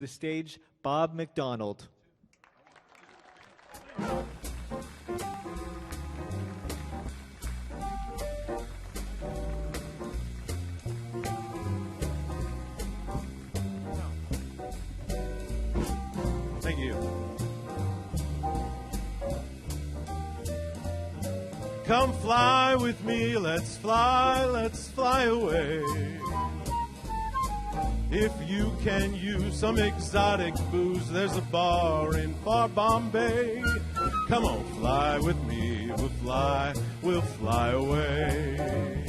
The stage, Bob McDonald. Thank you. Come fly with me, let's fly away. If you can use some exotic booze, there's a bar in far Bombay. Come on, fly with me, we'll fly away.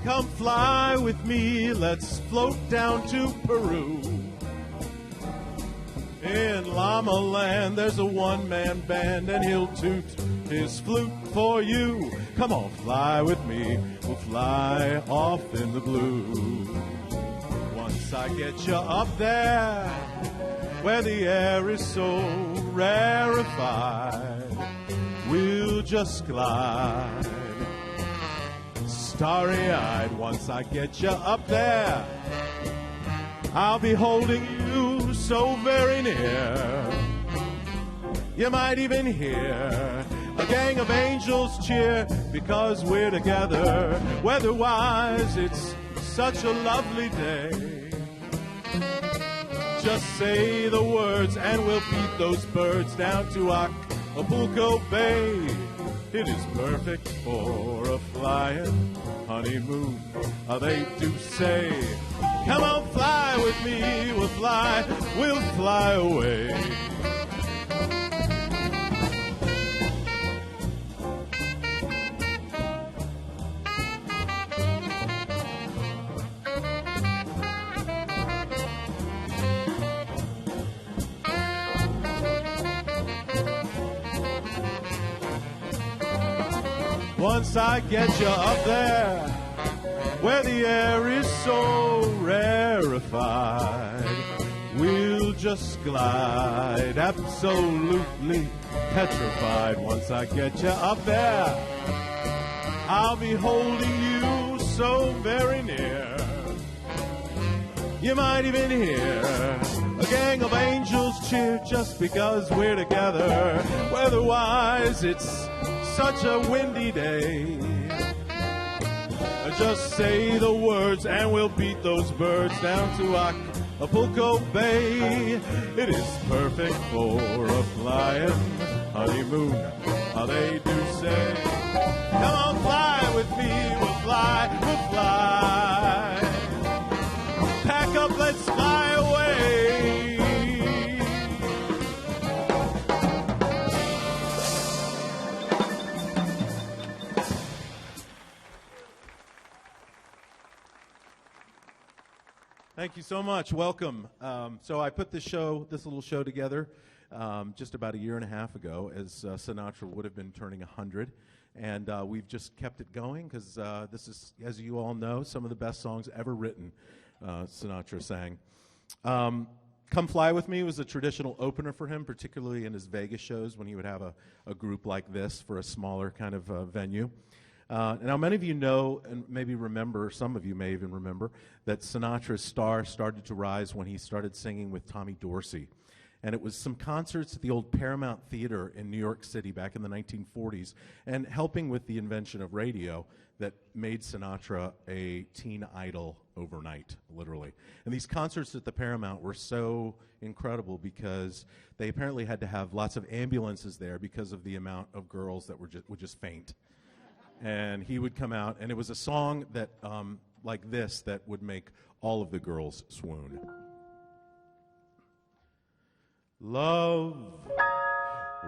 Come fly with me, let's float down to Peru. In Llama Land, there's a one-man band, and he'll toot his flute for you. Come on, fly with me, we'll fly off in the blue. Once I get you up there, where the air is so rarefied, we'll just glide, starry-eyed. Once I get you up there, I'll be holding you so very near. You might even hear a gang of angels cheer, because we're together. Weather-wise, it's such a lovely day. Just say the words and we'll beat those birds down to Acapulco Bay. It is perfect for a flying honeymoon, they do say. Come on, fly with me, we'll fly away. Once I get you up there, where the air is so rarefied, we'll just glide, absolutely petrified. Once I get you up there, I'll be holding you so very near. You might even hear a gang of angels cheer, just because we're together. Weather-wise, it's such a windy day. Just say the words and we'll beat those birds down to Acapulco Bay. It is perfect for a flying honeymoon, they do say. Come on, fly with me, we'll fly. Pack up, let's fly away. Thank you so much. Welcome. So I put this little show together just about a year and a half ago, as Sinatra would have been turning 100. And we've just kept it going because this is, as you all know, some of the best songs ever written, Sinatra sang. Come Fly With Me was a traditional opener for him, particularly in his Vegas shows when he would have a group like this for a smaller kind of venue. Now, many of you know and maybe remember, some of you may even remember, that Sinatra's star started to rise when he started singing with Tommy Dorsey. And it was some concerts at the old Paramount Theater in New York City back in the 1940s, and helping with the invention of radio, that made Sinatra a teen idol overnight, literally. And these concerts at the Paramount were so incredible because they apparently had to have lots of ambulances there because of the amount of girls that would just faint. And he would come out, and it was a song that, like this, that would make all of the girls swoon. Love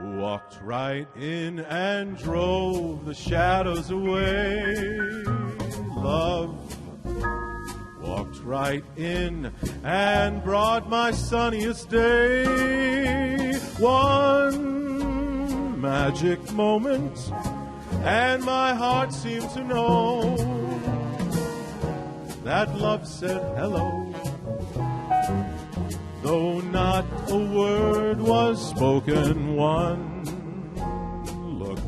walked right in and drove the shadows away. Love walked right in and brought my sunniest day. One magic moment, and my heart seemed to know that love said hello, though not a word was spoken. One look,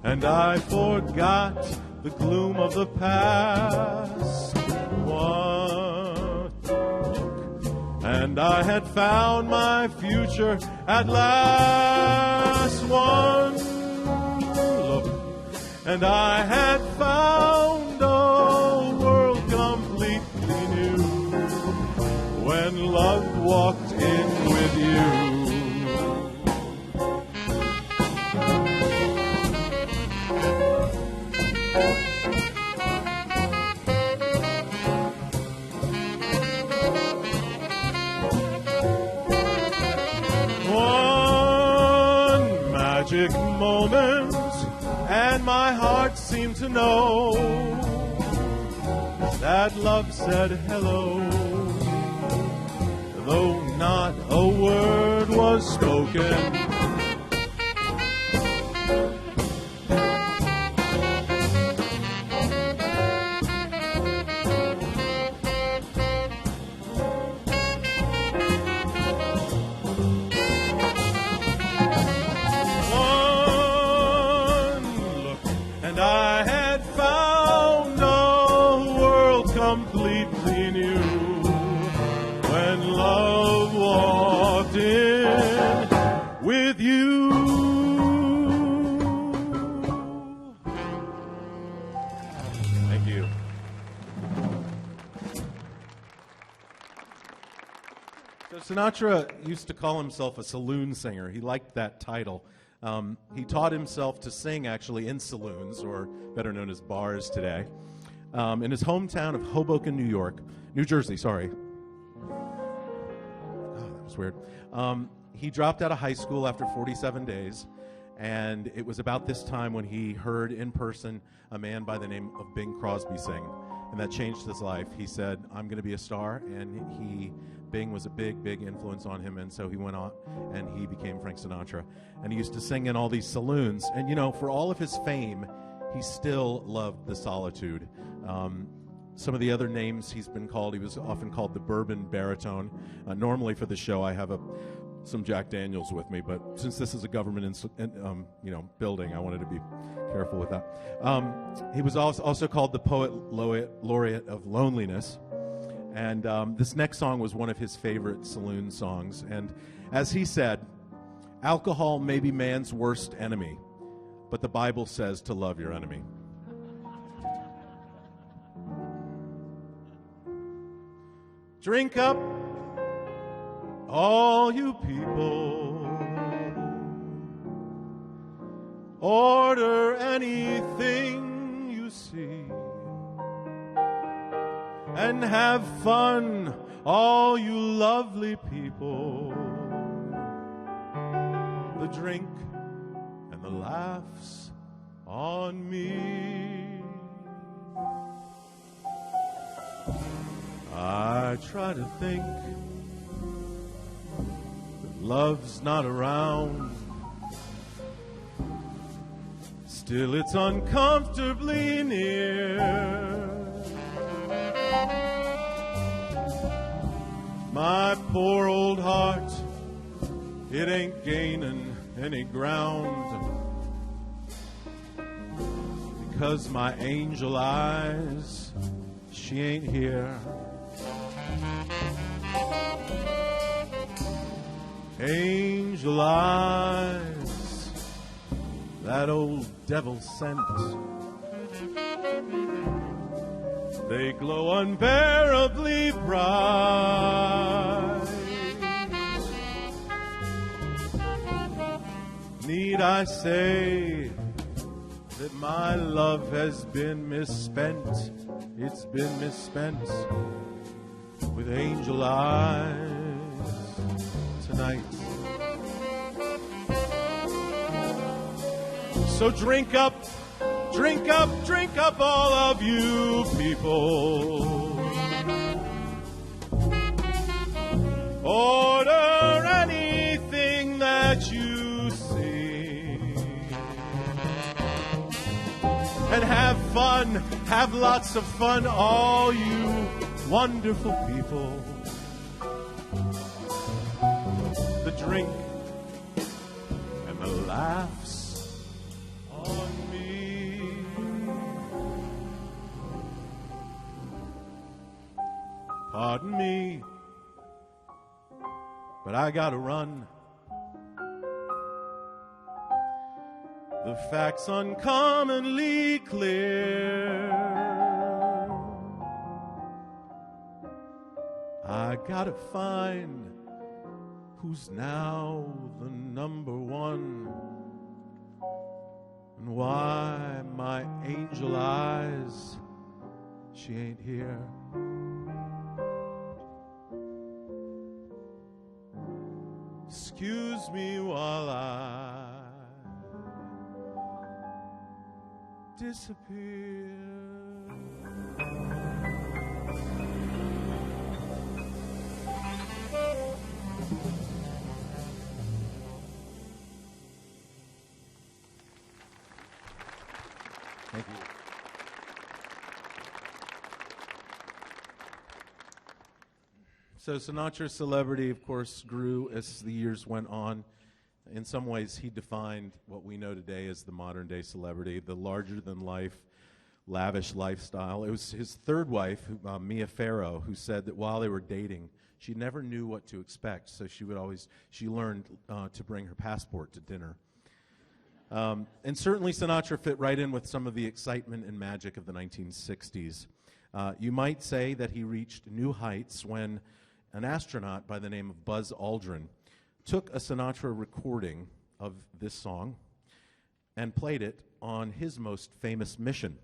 and I forgot the gloom of the past. One look, and I had found my future at last. One look, and I had found a world completely new when love walked in with you. Magic moment, and my heart seemed to know that love said hello, though not a word was spoken. Completely new when love walked in with you. Thank you. So Sinatra used to call himself a saloon singer. He liked that title. He taught himself to sing actually in saloons, or better known as bars today. In his hometown of Hoboken, New Jersey, sorry. Oh, that was weird. He dropped out of high school after 47 days, and it was about this time when he heard in person a man by the name of Bing Crosby sing, and that changed his life. He said, I'm going to be a star, and Bing was a big, big influence on him, and so he went on, and he became Frank Sinatra. And he used to sing in all these saloons, and for all of his fame, he still loved the solitude. Some of the other names he's been called, he was often called the bourbon baritone. Normally for the show I have some Jack Daniels with me, but since this is a government building, I wanted to be careful with that. He was also called the poet laureate of loneliness. And this next song was one of his favorite saloon songs. And as he said, alcohol may be man's worst enemy, but the Bible says to love your enemy. Drink up, all you people. Order anything you see. And have fun, all you lovely people. The drink and the laughs on me. I try to think that love's not around. Still it's uncomfortably near. My poor old heart, it ain't gaining any ground, because my angel eyes, she ain't here. Angel eyes, that old devil sent, they glow unbearably bright. Need I say that my love has been misspent? It's been misspent with angel eyes tonight. So drink up, drink up, drink up, all of you people. Order anything that you see. And have fun, have lots of fun, all you wonderful people. The drink and the laughs on me. Pardon me, but I gotta run. The facts uncommonly clear. I gotta find who's now the number one, and why my angel eyes, she ain't here. Excuse me while I disappear. Thank you. So Sinatra's celebrity, of course, grew as the years went on. In some ways, he defined what we know today as the modern-day celebrity, the larger-than-life, lavish lifestyle. It was his third wife, Mia Farrow, who said that while they were dating, she never knew what to expect, so she learned to bring her passport to dinner. And certainly Sinatra fit right in with some of the excitement and magic of the 1960s. You might say that he reached new heights when an astronaut by the name of Buzz Aldrin took a Sinatra recording of this song and played it on his most famous mission.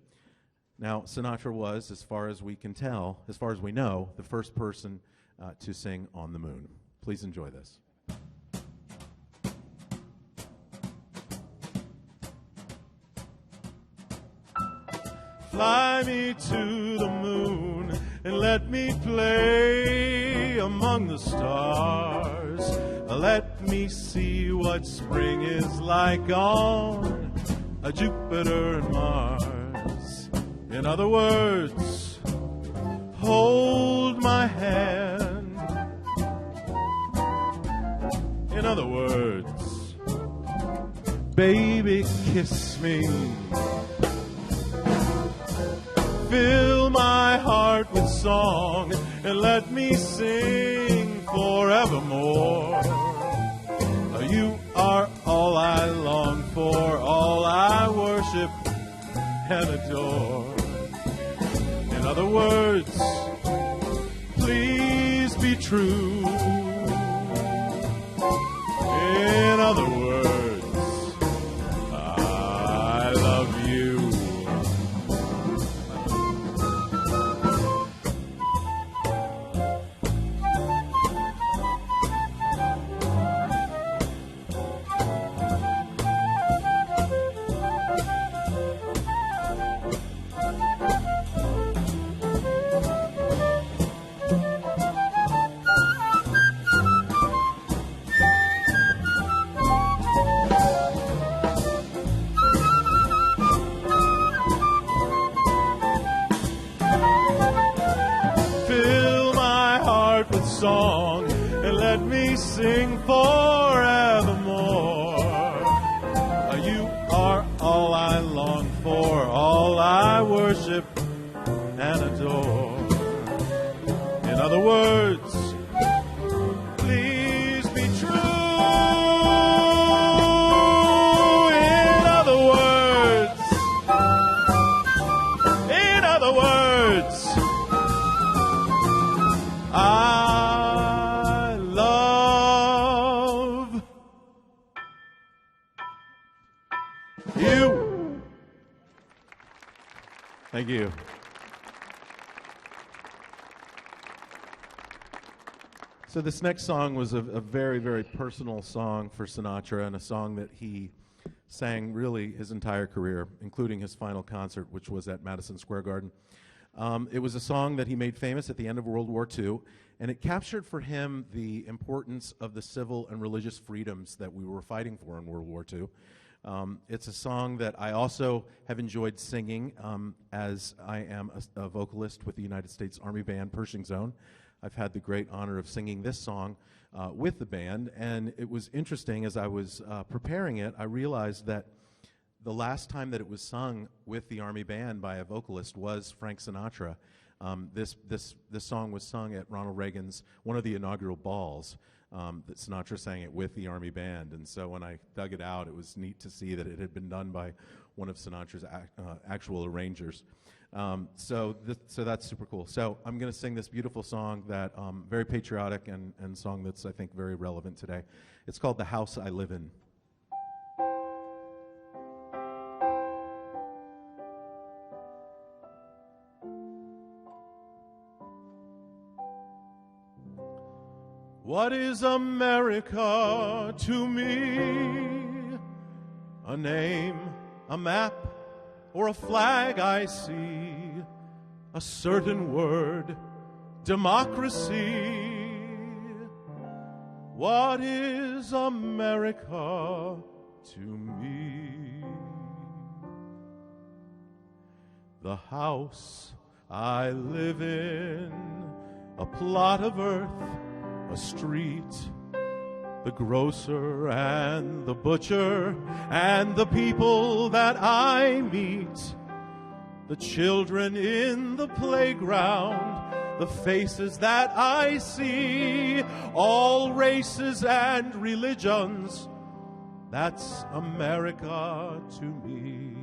Now, Sinatra was, as far as we can tell, as far as we know, the first person to sing on the moon. Please enjoy this. Fly me to the moon and let me play among the stars. Let me see what spring is like on a Jupiter and Mars. In other words, hold my hand. In other words, baby, kiss me. Fill my heart with song and let me sing forevermore. You are all I long for, all I worship and adore. In other words, please be true. In other words, I love you. Song and let me sing forevermore. You are all I long for, all I worship and adore. In other words, please be true. In other words, I love you. Thank you. So this next song was a very, very personal song for Sinatra, and a song that he sang really his entire career, including his final concert, which was at Madison Square Garden. It was a song that he made famous at the end of World War II, and it captured for him the importance of the civil and religious freedoms that we were fighting for in World War II. It's a song that I also have enjoyed singing as I am a vocalist with the United States Army Band Pershing Zone. I've had the great honor of singing this song with the band, and it was interesting as I was preparing it, I realized that the last time that it was sung with the Army Band by a vocalist was Frank Sinatra. This song was sung at Ronald Reagan's, one of the inaugural balls. that Sinatra sang it with the Army Band. And so when I dug it out, it was neat to see that it had been done by one of Sinatra's actual arrangers. So that's super cool. So I'm going to sing this beautiful song that very patriotic and song that's, I think, very relevant today. It's called The House I Live In. What is America to me? A name, a map, or a flag I see, a certain word, democracy. What is America to me? The house I live in, a plot of earth, a street, the grocer and the butcher and the people that I meet, the children in the playground, the faces that I see, all races and religions, that's America to me.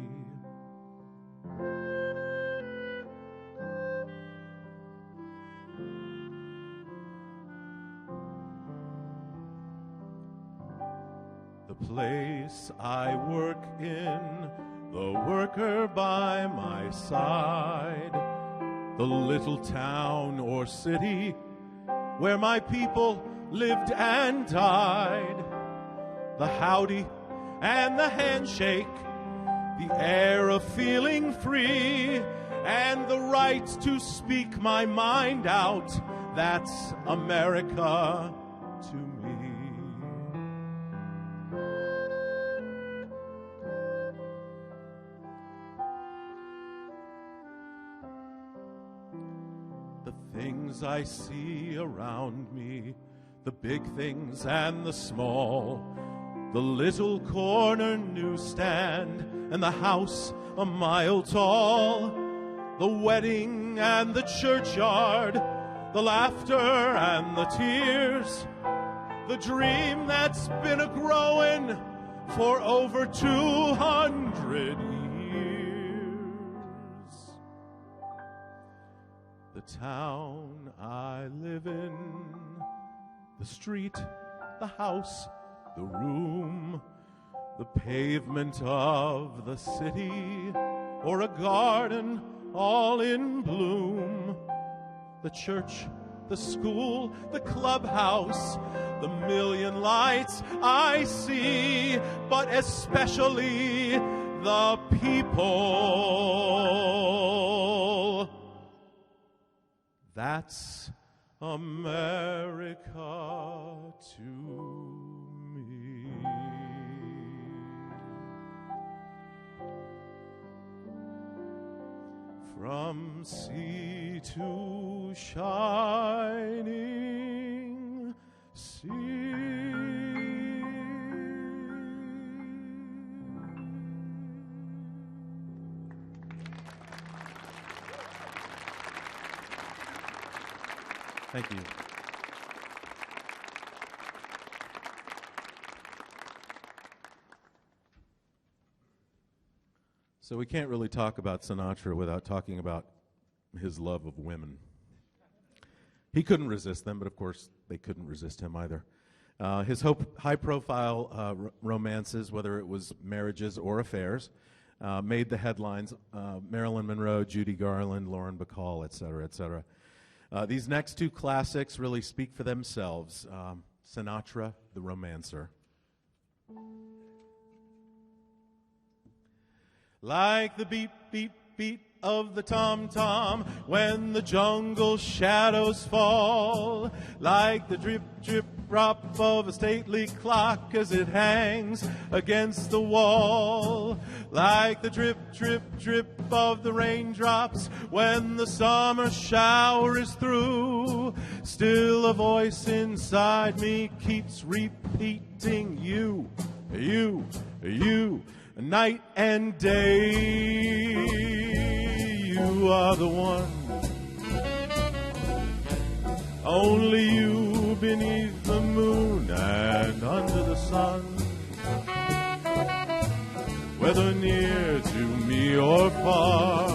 The place I work in, the worker by my side, the little town or city where my people lived and died, the howdy and the handshake, the air of feeling free, and the right to speak my mind out, that's America to me. The things I see around me, the big things and the small, the little corner newsstand and the house a mile tall, the wedding and the churchyard, the laughter and the tears, the dream that's been a-growing for over 200 years. The town I live in, the street, the house, the room, the pavement of the city, or a garden all in bloom, the church, the school, the clubhouse, the million lights I see, but especially the people. That's America to me. From sea to shining sea. Thank you. So we can't really talk about Sinatra without talking about his love of women. He couldn't resist them, but of course they couldn't resist him either. His high-profile romances, whether it was marriages or affairs, made the headlines. Marilyn Monroe, Judy Garland, Lauren Bacall, et cetera, et cetera. These next two classics really speak for themselves. Sinatra, the Romancer. Like the beat, beat, beat of the tom-tom when the jungle shadows fall, like the drip, drip, drop of a stately clock as it hangs against the wall, like the drip, drip, drip of the raindrops when the summer shower is through. Still a voice inside me keeps repeating you, you, you, night and day. You are the one, only you beneath the moon and under the sun. Whether near to me or far,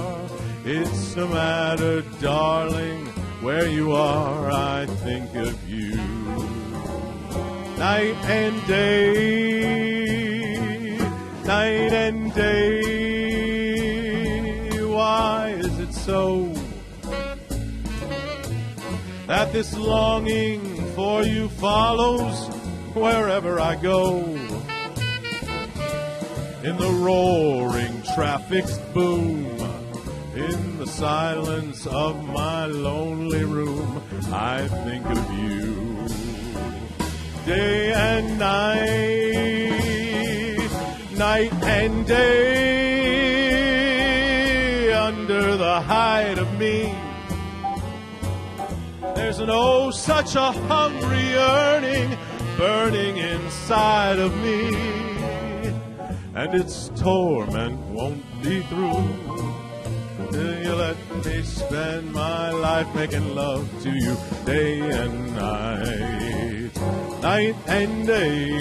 it's no matter, darling, where you are, I think of you. Night and day, night and day. Why is it so that this longing for you follows wherever I go? In the roaring traffic's boom, in the silence of my lonely room, I think of you. Day and night, night and day, under the hide of me, there's an oh such a hungry yearning burning inside of me, and its torment won't be through till you let me spend my life making love to you day and night, night and day.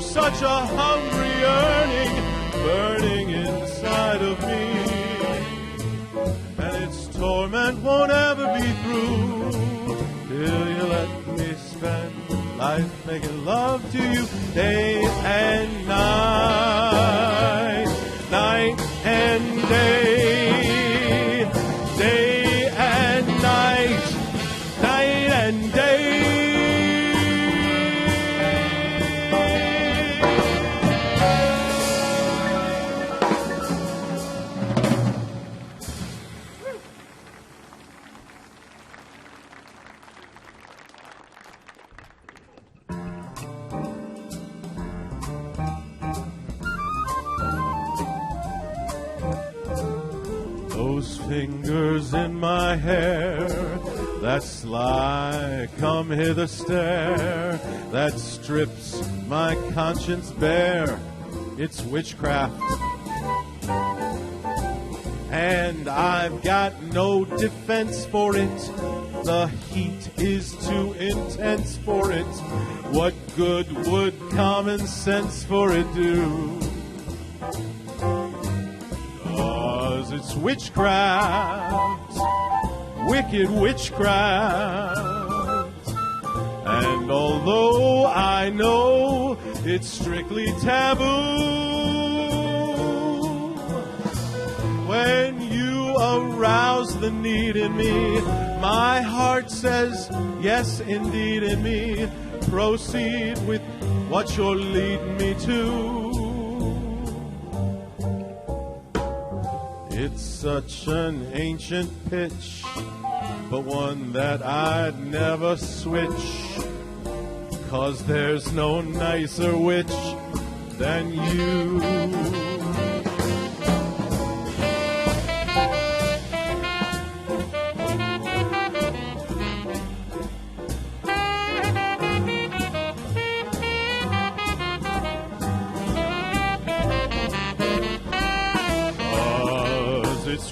Such a hungry yearning burning inside of me, and its torment won't ever be through till you let me spend life making love to you day and night, night and day, day and night, night and day. Those fingers in my hair, that sly come hither stare, that strips my conscience bare, it's witchcraft. And I've got no defense for it, the heat is too intense for it. What good would common sense for it do? It's witchcraft, wicked witchcraft. And although I know it's strictly taboo, when you arouse the need in me, my heart says yes indeed in me. Proceed with what you're leading me to. It's such an ancient pitch, but one that I'd never switch, 'cause there's no nicer witch than you.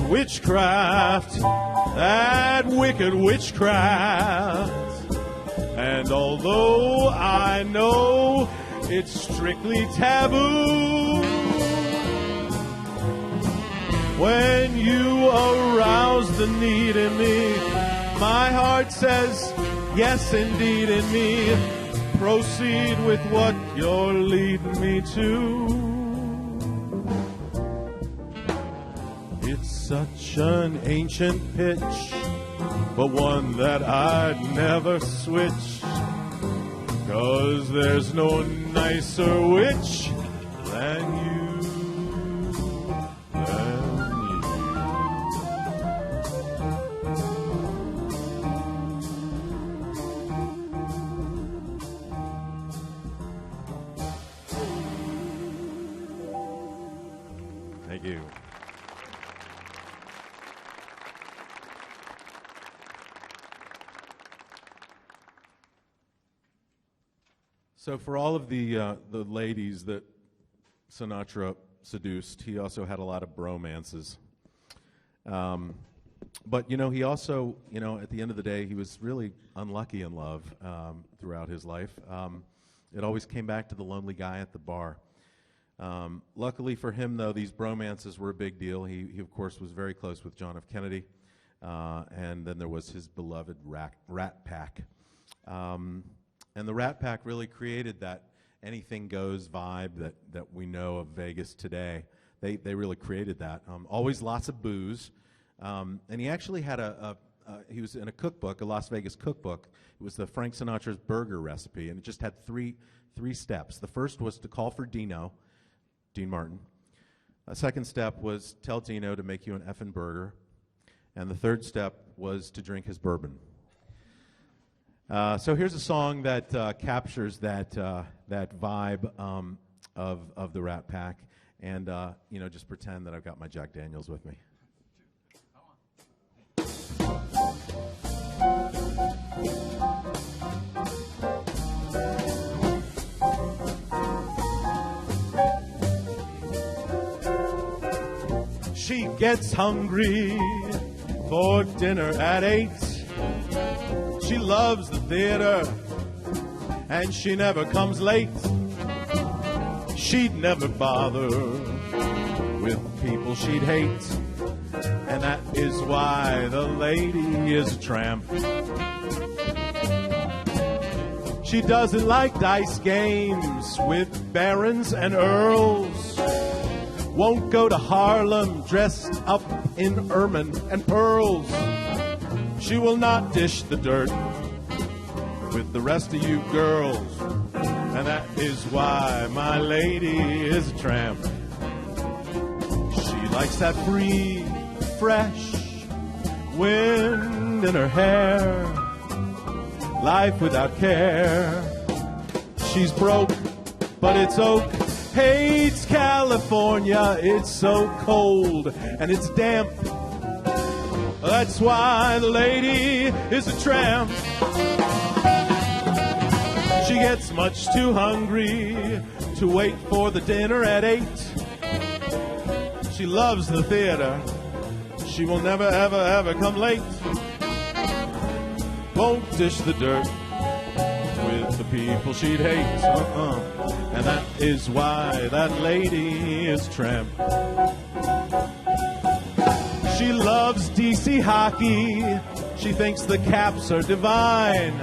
Witchcraft, that wicked witchcraft. And although I know it's strictly taboo, when you arouse the need in me, my heart says yes indeed in me. Proceed with what you're leading me to. Such an ancient pitch, but one that I'd never switch, 'cause there's no nicer witch than Thank you. So for all of the ladies that Sinatra seduced, he also had a lot of bromances. But, he also, at the end of the day, he was really unlucky in love throughout his life. It always came back to the lonely guy at the bar. Luckily for him, though, these bromances were a big deal. He of course, was very close with John F. Kennedy. And then there was his beloved Rat Pack. And the Rat Pack really created that anything goes vibe that we know of Vegas today. They really created that. Always lots of booze. And he actually had he was in a cookbook, a Las Vegas cookbook. It was the Frank Sinatra's burger recipe, and it just had three steps. The first was to call for Dean Martin. A second step was tell Dino to make you an effing burger. And the third step was to drink his bourbon. So here's a song that captures that vibe of the Rat Pack, and just pretend that I've got my Jack Daniels with me. She gets hungry for dinner at 8. She loves the theater, and she never comes late. She'd never bother with people she'd hate, and that is why the lady is a tramp. She doesn't like dice games with barons and earls, won't go to Harlem dressed up in ermine and pearls. She will not dish the dirt with the rest of you girls, and that is why my lady is a tramp. She likes that free, fresh wind in her hair, life without care. She's broke, but it's oak. Hates California, it's so cold and it's damp. That's why the lady is a tramp. She gets much too hungry to wait for the dinner at 8. She loves the theater. She will never, ever, ever come late. Won't dish the dirt with the people she'd hate. And that is why that lady is a tramp. She loves DC hockey. She thinks the Caps are divine.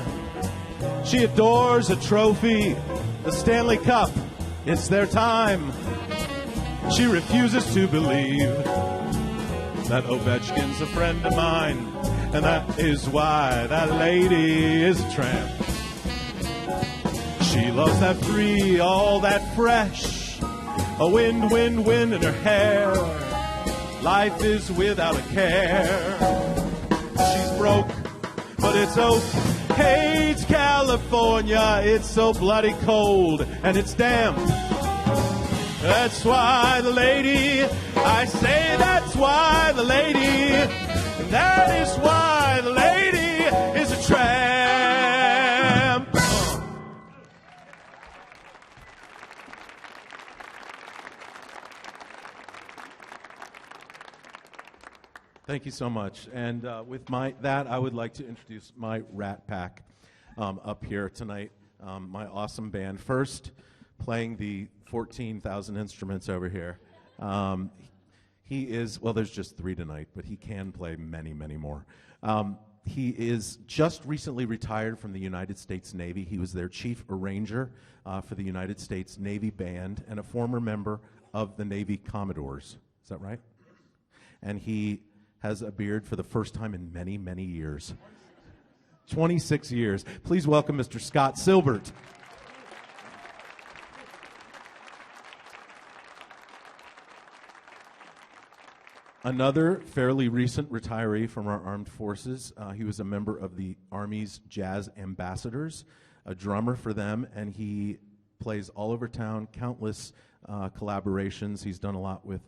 She adores a trophy, the Stanley Cup. It's their time. She refuses to believe that Ovechkin's a friend of mine. And that is why that lady is a tramp. She loves that free, all that fresh. A wind, wind, wind in her hair. Life is without a care. She's broke, but it's oak. Hates California, it's so bloody cold and it's damp. That's why the lady, I say that's why the lady, and that is why the lady is a tramp. Thank you so much. And with that, I would like to introduce my Rat Pack up here tonight. My awesome band. First, playing the 14,000 instruments over here. He is, well, there's just 3 tonight, but he can play many, many more. He is just recently retired from the United States Navy. He was their chief arranger for the United States Navy Band and a former member of the Navy Commodores. Is that right? And he has a beard for the first time in many, many years. 26 years. Please welcome Mr. Scott Silbert. Another fairly recent retiree from our armed forces. He was a member of the Army's Jazz Ambassadors, a drummer for them, and he plays all over town, countless collaborations. He's done a lot with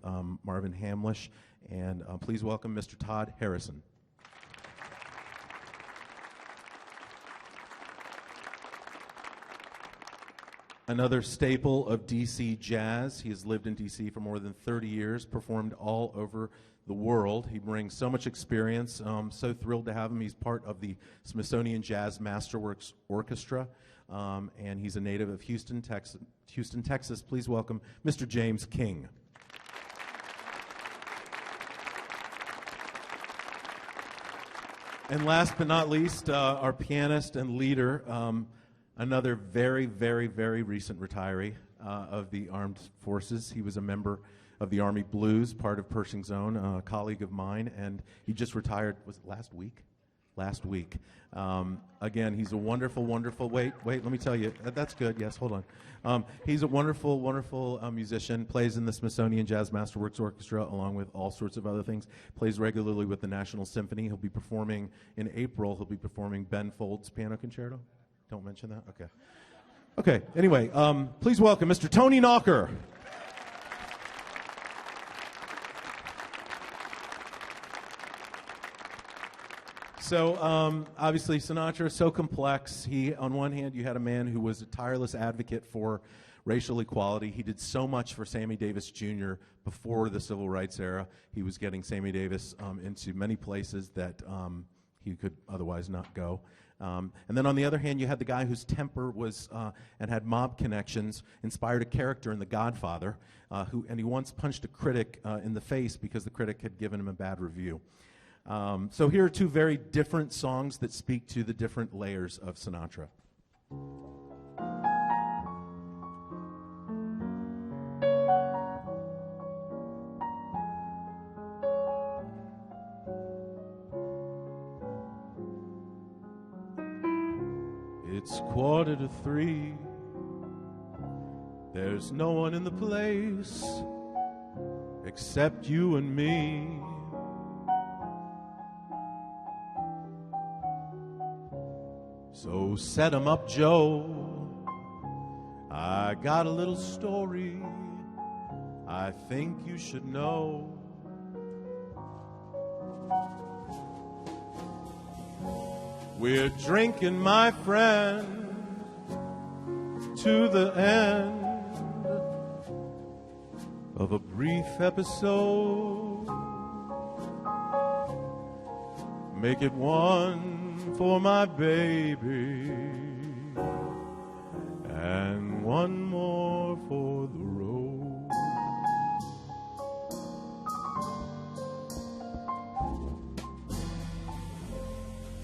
Marvin Hamlish. And please welcome Mr. Todd Harrison. Another staple of D.C. jazz. He has lived in D.C. for more than 30 years, performed all over the world. He brings so much experience. So thrilled to have him. He's part of the Smithsonian Jazz Masterworks Orchestra, and he's a native of Houston, Texas. Please welcome Mr. James King. And last but not least, our pianist and leader, another very, very, very recent retiree of the armed forces. He was a member of the Army Blues, part of Pershing's Own, a colleague of mine, and he just retired, was it last week? Last week. Again, he's a wonderful, wonderful, wait, let me tell you, that's good, yes, hold on. He's a wonderful, wonderful musician, plays in the Smithsonian Jazz Masterworks Orchestra along with all sorts of other things, plays regularly with the National Symphony. He'll be performing in April, he'll be performing Ben Folds' Piano Concerto. Don't mention that? Okay. Okay, anyway, please welcome Mr. Tony Knocker. So, obviously, Sinatra is so complex. On one hand, you had a man who was a tireless advocate for racial equality. He did so much for Sammy Davis Jr. before the Civil Rights era. He was getting Sammy Davis into many places that he could otherwise not go. And then on the other hand, you had the guy whose temper was and had mob connections, inspired a character in The Godfather, and he once punched a critic in the face because the critic had given him a bad review. So here are two very different songs that speak to the different layers of Sinatra. It's 2:45. There's no one in the place except you and me. So set 'em up, Joe. I got a little story I think you should know. We're drinking, my friend, to the end of a brief episode. Make it one for my baby and one more for the road.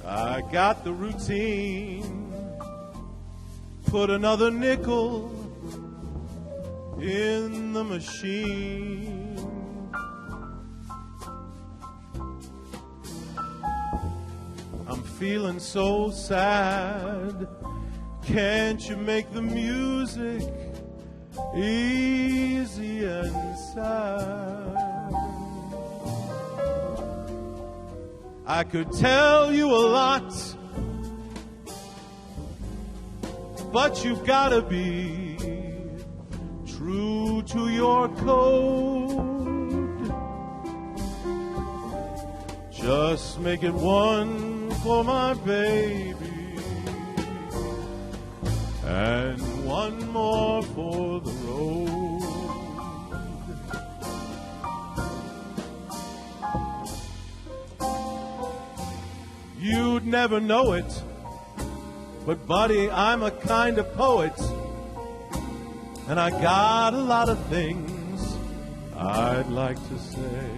I got the routine, put another nickel in the machine. I'm feeling so sad. Can't you make the music easy and sad? I could tell you a lot, but you've got to be true to your code. Just make it one for my baby and one more for the road. You'd never know it, but buddy, I'm a kind of poet, and I got a lot of things I'd like to say.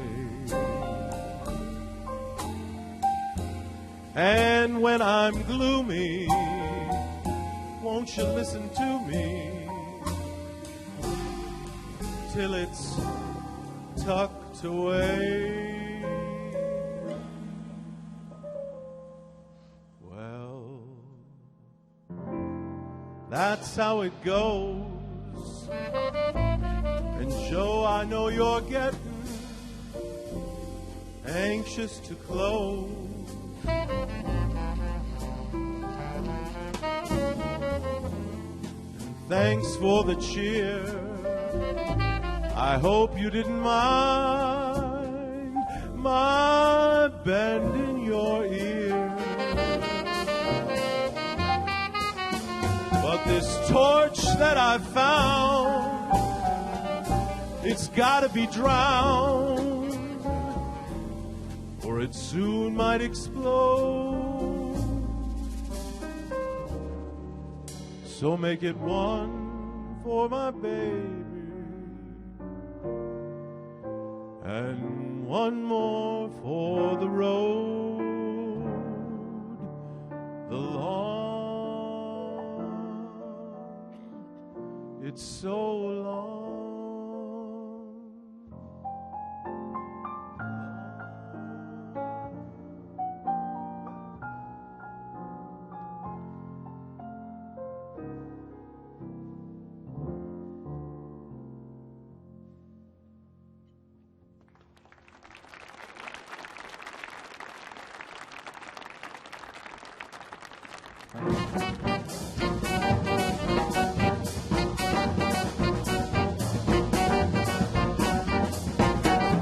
And when I'm gloomy, won't you listen to me till it's tucked away? Well, that's how it goes. And Joe, I know you're getting anxious to close. And thanks for the cheer. I hope you didn't mind my bending your ear. But this torch that I found, it's gotta be drowned, or it soon might explode. So make it one for my baby, and one more for the road, the long, it's so long.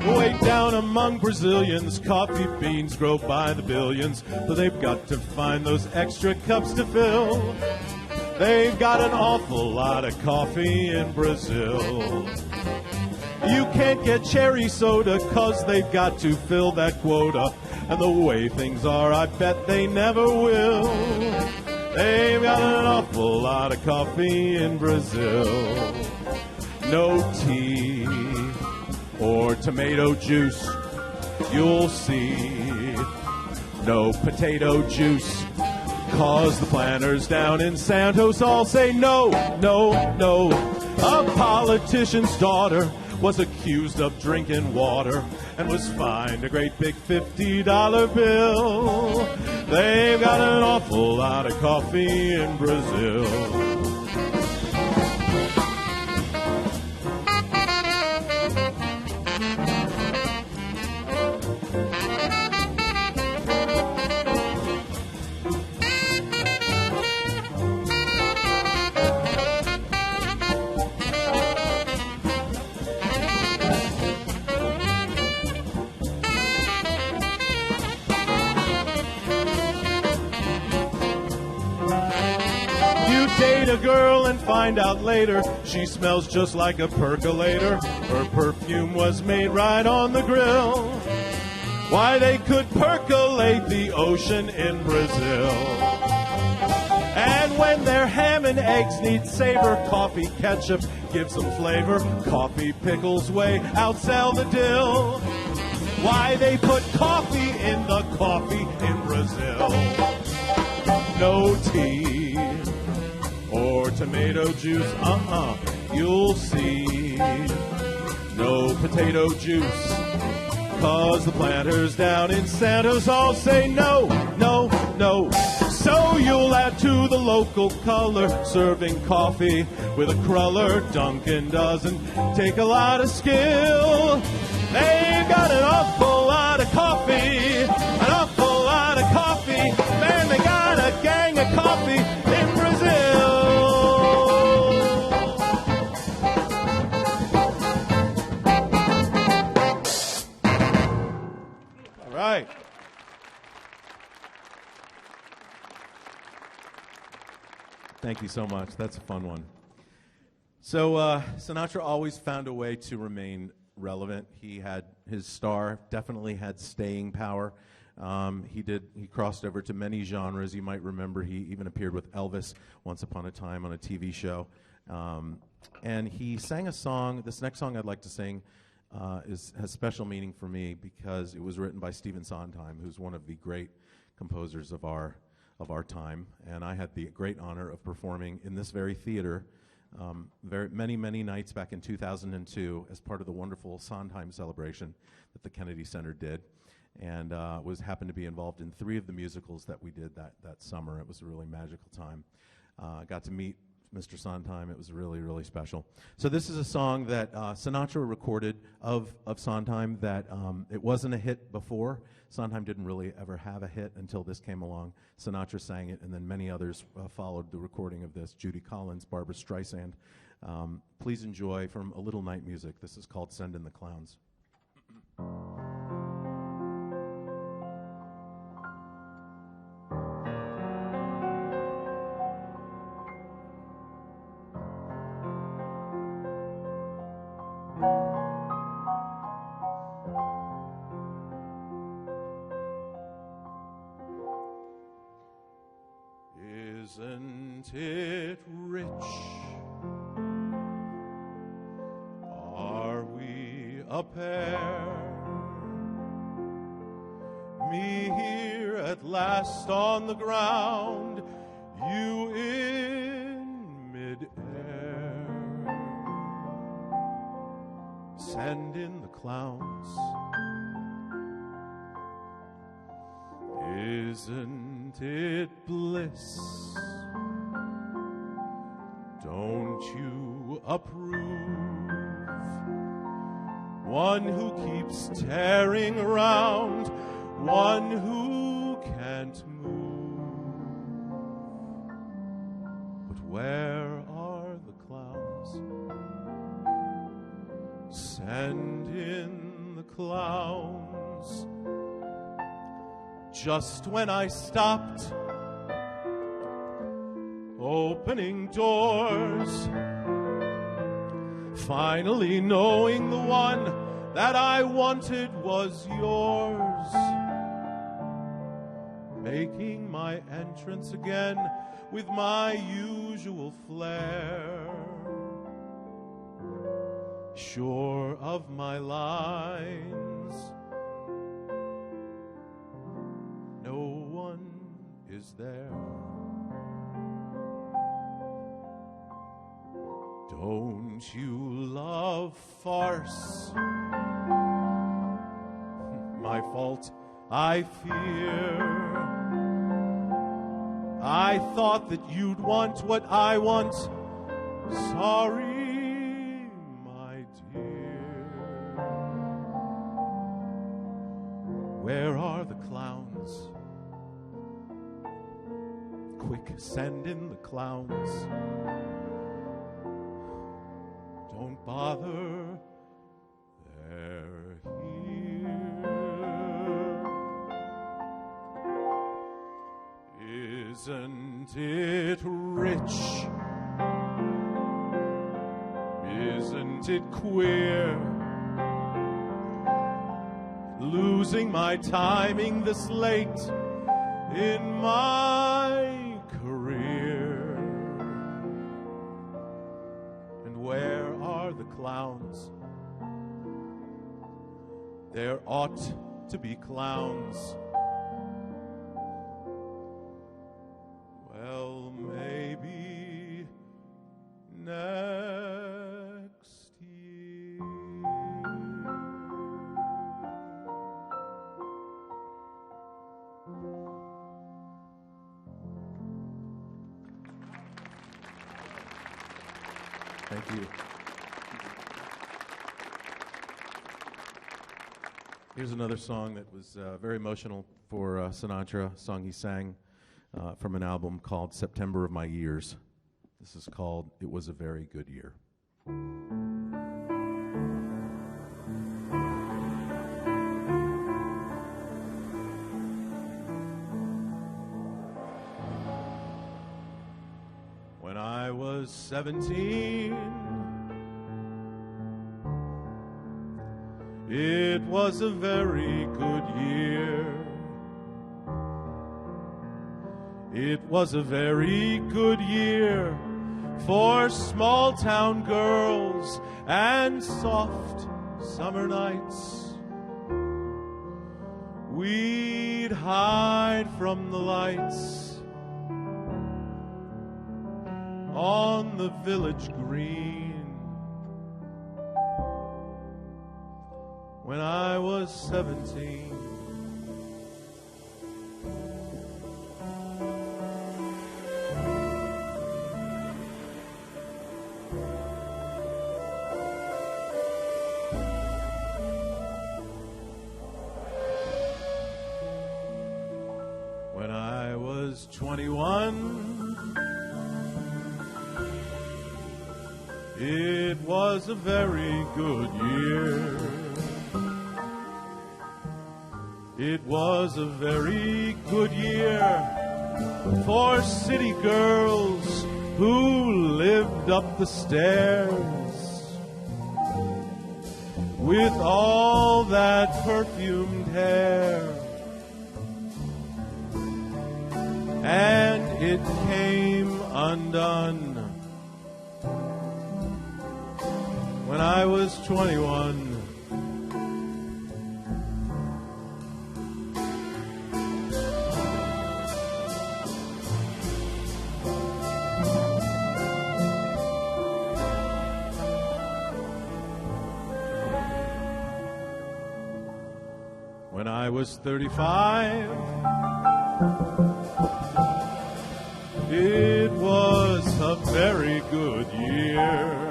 Way down among Brazilians, coffee beans grow by the billions, but they've got to find those extra cups to fill. They've got an awful lot of coffee in Brazil. You can't get cherry soda 'cause they've got to fill that quota, and the way things are, I bet they never will. They've got an awful lot of coffee in Brazil. No tea or tomato juice, you'll see. No potato juice, 'cause the planters down in Santos all say no, no, no. A politician's daughter was accused of drinking water and was fined a great big $50 bill. They've got an awful lot of coffee in Brazil. Date a girl and find out later she smells just like a percolator. Her perfume was made right on the grill. Why, they could percolate the ocean in Brazil. And when their ham and eggs need savor, coffee ketchup gives them flavor. Coffee pickles way outsell the dill. Why, they put coffee in the coffee in Brazil. No tea or tomato juice, you'll see. No potato juice, 'cause the planters down in Santos all say no, no, no. So you'll add to the local color, serving coffee with a cruller. Dunkin' doesn't take a lot of skill. They've got an awful lot of coffee, an awful lot of coffee. Man, they got a gang of coffee in Brazil. Right. Thank you so much. That's a fun one. So Sinatra always found a way to remain relevant. He had his star, definitely had staying power. He crossed over to many genres. You might remember he even appeared with Elvis once upon a time on a TV show. And he sang a song. This next song I'd like to sing has special meaning for me because it was written by Stephen Sondheim, who's one of the great composers of our time. And I had the great honor of performing in this very theater many nights back in 2002 as part of the wonderful Sondheim celebration that the Kennedy Center did, and happened to be involved in 3 of the musicals that we did that summer. It was a really magical time. Got to meet Mr. Sondheim. It was really, really special. So this is a song that Sinatra recorded of Sondheim that it wasn't a hit before. Sondheim didn't really ever have a hit until this came along. Sinatra sang it, and then many others followed the recording of this. Judy Collins, Barbra Streisand, Please enjoy from A Little Night Music. This is called Send in the Clowns. Isn't it rich? Are we a pair? Me here at last on the ground, you in midair. Send in the clowns. Isn't it bliss? Don't you approve? One who keeps tearing around, one who can't move. But where are the clowns? Send in the clowns. Just when I stopped opening doors, finally knowing the one that I wanted was yours, making my entrance again with my usual flair, sure of my lines. No one is there. Don't you love farce? My fault, I fear. I thought that you'd want what I want. Sorry, my dear. Where are the clowns? Quick, send in the clowns. Don't bother, they're here. Isn't it rich? Isn't it queer? Losing my timing this late in my career. And where are the clowns? There ought to be clowns. Well, maybe next year. Thank you. Here's another song that was very emotional for Sinatra, a song he sang from an album called September of My Years. This is called It Was a Very Good Year. When I was 17, it was a very good year. It was a very good year for small town girls and soft summer nights. We'd hide from the lights on the village green. When I was 17, when I was 21, it was a very good year. It was a very good year for city girls who lived up the stairs with all that perfumed hair. And it came undone when I was 21. When I was 35, it was a very good year.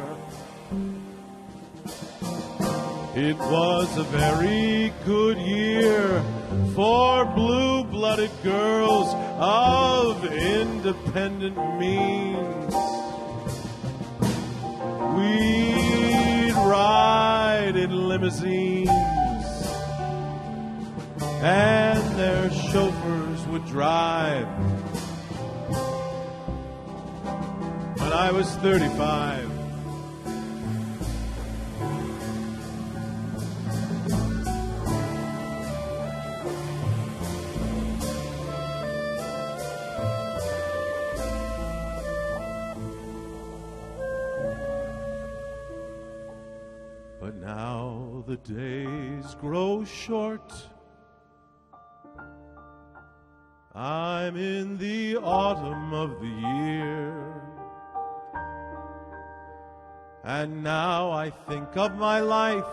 It was a very good year for blue-blooded girls of independent means. We'd ride in limousines, and their chauffeurs would drive. When I was 35, but now the days grow short. I'm in the autumn of the year, and now I think of my life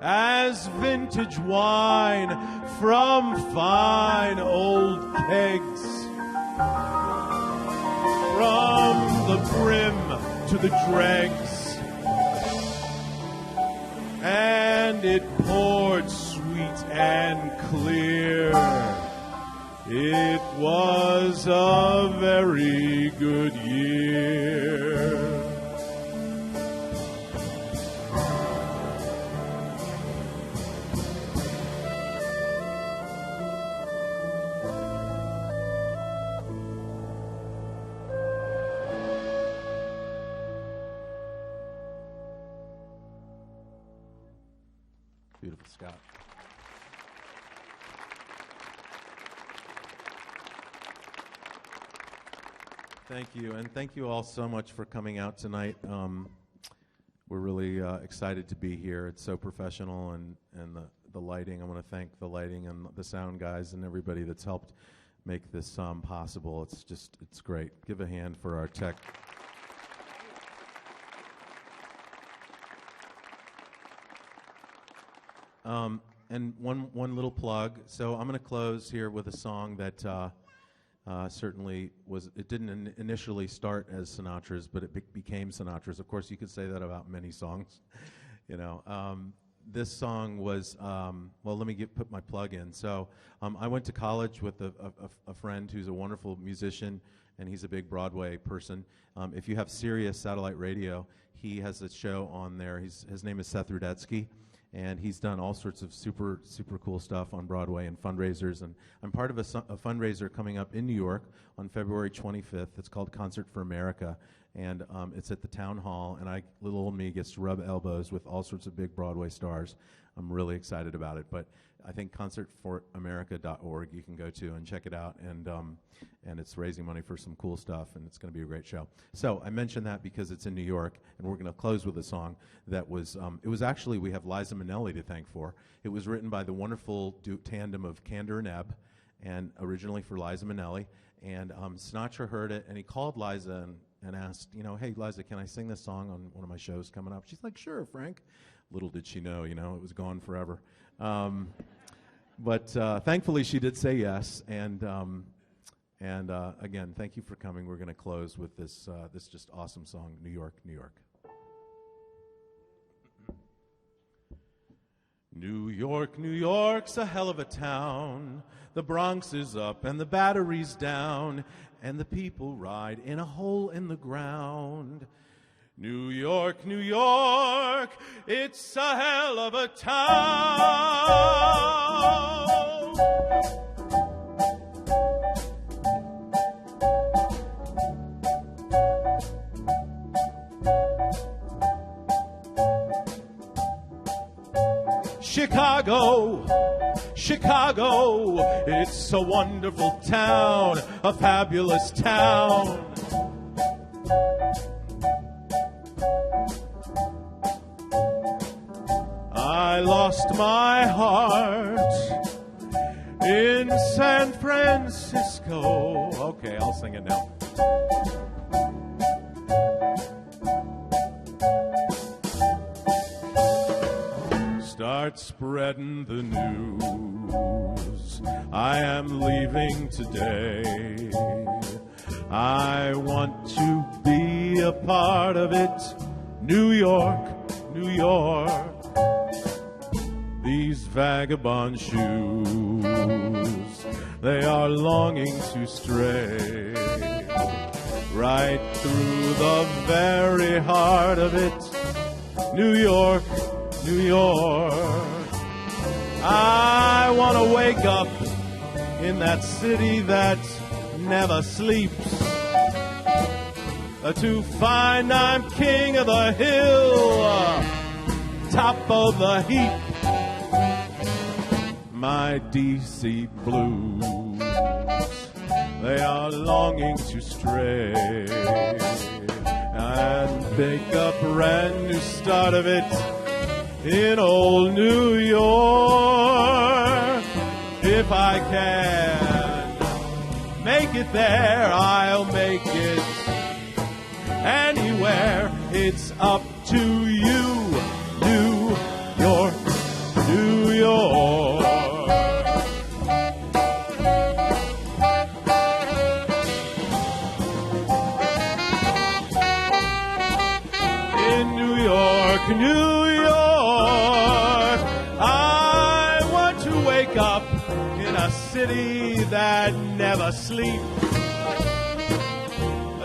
as vintage wine from fine old kegs, from the brim to the dregs, and it poured sweet and clear. It was a very good year. Beautiful, Scott. Thank you, and thank you all so much for coming out tonight. We're really excited to be here. It's so professional, and the lighting. I want to thank the lighting and the sound guys and everybody that's helped make this possible. It's great. Give a hand for our tech. And one little plug. So I'm going to close here with a song that certainly was. It didn't initially start as Sinatra's, but it became Sinatra's. Of course, you could say that about many songs. You know, this song was. Well, let me put my plug in. So I went to college with a friend who's a wonderful musician, and he's a big Broadway person. If you have Sirius Satellite Radio, he has a show on there. His name is Seth Rudetsky. And he's done all sorts of super cool stuff on Broadway and fundraisers. And I'm part of a fundraiser coming up in New York on February 25th. It's called Concert for America. And it's at the Town Hall. And little old me gets to rub elbows with all sorts of big Broadway stars. I'm really excited about it. But I think concertforamerica.org you can go to and check it out. And it's raising money for some cool stuff. And it's going to be a great show. So I mention that because it's in New York. And we're going to close with a song that was, it was actually, we have Liza Minnelli to thank for. It was written by the wonderful tandem of Kander and Ebb, and originally for Liza Minnelli. And Sinatra heard it, and he called Liza and asked, hey, Liza, can I sing this song on one of my shows coming up? She's like, sure, Frank. Little did she know, it was gone forever. But thankfully, she did say yes. And again, thank you for coming. We're going to close with this just awesome song, New York, New York. New York, New York's a hell of a town. The Bronx is up and the Battery's down, and the people ride in a hole in the ground. New York, New York, it's a hell of a town. Chicago, Chicago, it's a wonderful town, a fabulous town. I lost my heart in San Francisco. Okay, I'll sing it now. Start spreading the news. I am leaving today. I want to be a part of it. New York, New York. These vagabond shoes, they are longing to stray right through the very heart of it. New York, New York. I want to wake up in that city that never sleeps, to find I'm king of the hill, top of the heap. My DC blues, they are longing to stray and make a brand new start of it in old New York. If I can make it there, I'll make it anywhere. It's up to you, New York, New York. In New York, New York, I want to wake up in a city that never sleeps,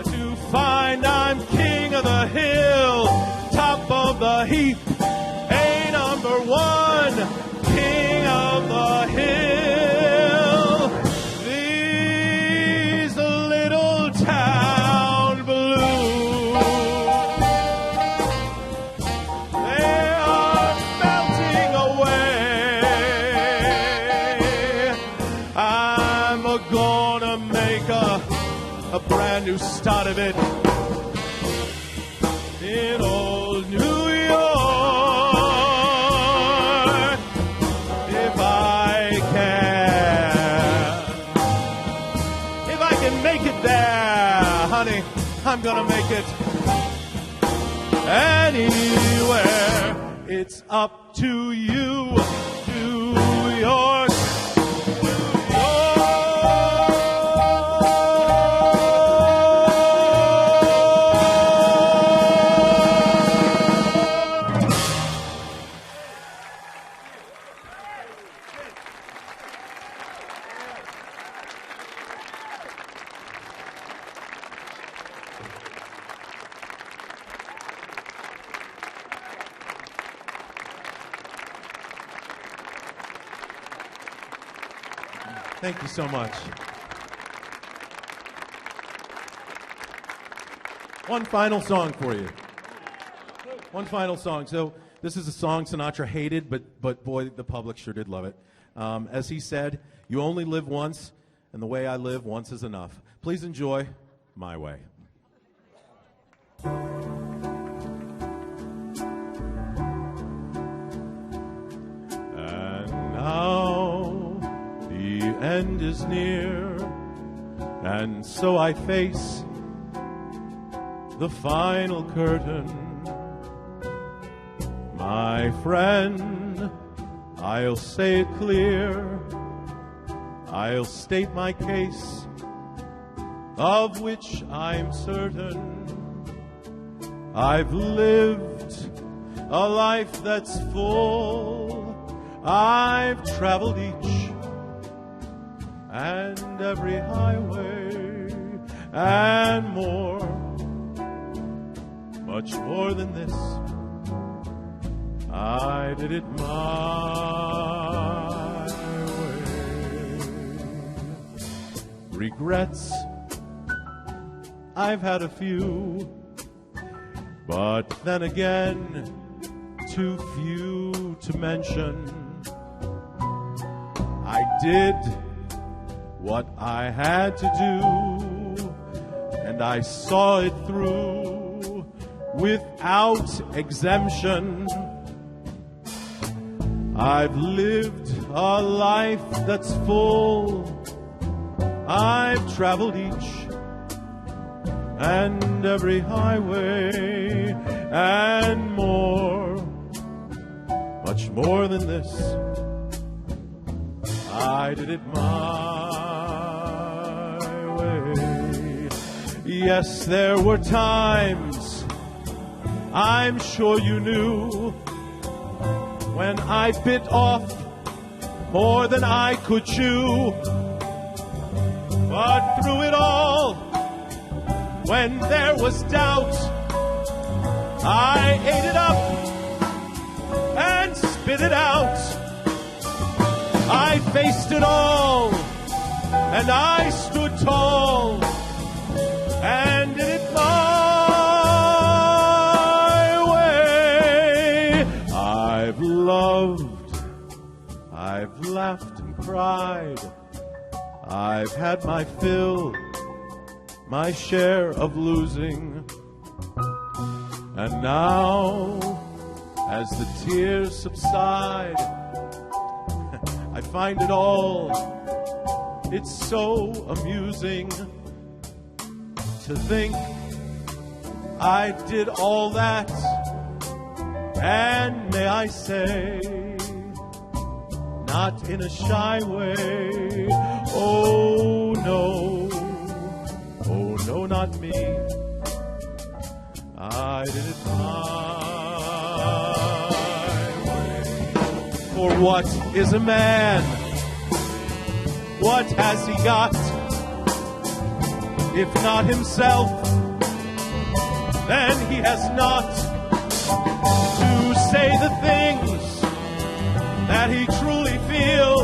to find I'm king of the hill, top of the heap, a number one, king of the hill. These little town blues, they are melting away. I'm gonna make a brand new start of it in old New York. If I can make it there, honey, I'm gonna make it anywhere. It's up to you, New York. Thank you so much. One final song for you. One final song. So this is a song Sinatra hated, but boy, the public sure did love it. As he said, you only live once, and the way I live, once is enough. Please enjoy My Way. And now the end is near, and so I face the final curtain. My friend, I'll say it clear, I'll state my case, of which I'm certain. I've lived a life that's full, I've traveled each and every highway and more. much more than this. I did it my way. Regrets, I've had a few, but then again, too few to mention. I did what I had to do, and I saw it through without exemption. I've lived a life that's full. I've traveled each and every highway and more, much more than this. I did it my way. Yes, there were times, I'm sure you knew, when I bit off more than I could chew. But through it all, when there was doubt, I ate it up and spit it out. I faced it all, and I stood tall, and did it my way. I've loved, I've laughed and cried, I've had my fill, my share of losing. And now, as the tears subside, I find it all, it's so amusing to think I did all that, and may I say, not in a shy way. Oh no, not me. I did it my way. For what is a man? What has he got? If not himself, then he has not to say the things that he truly feels.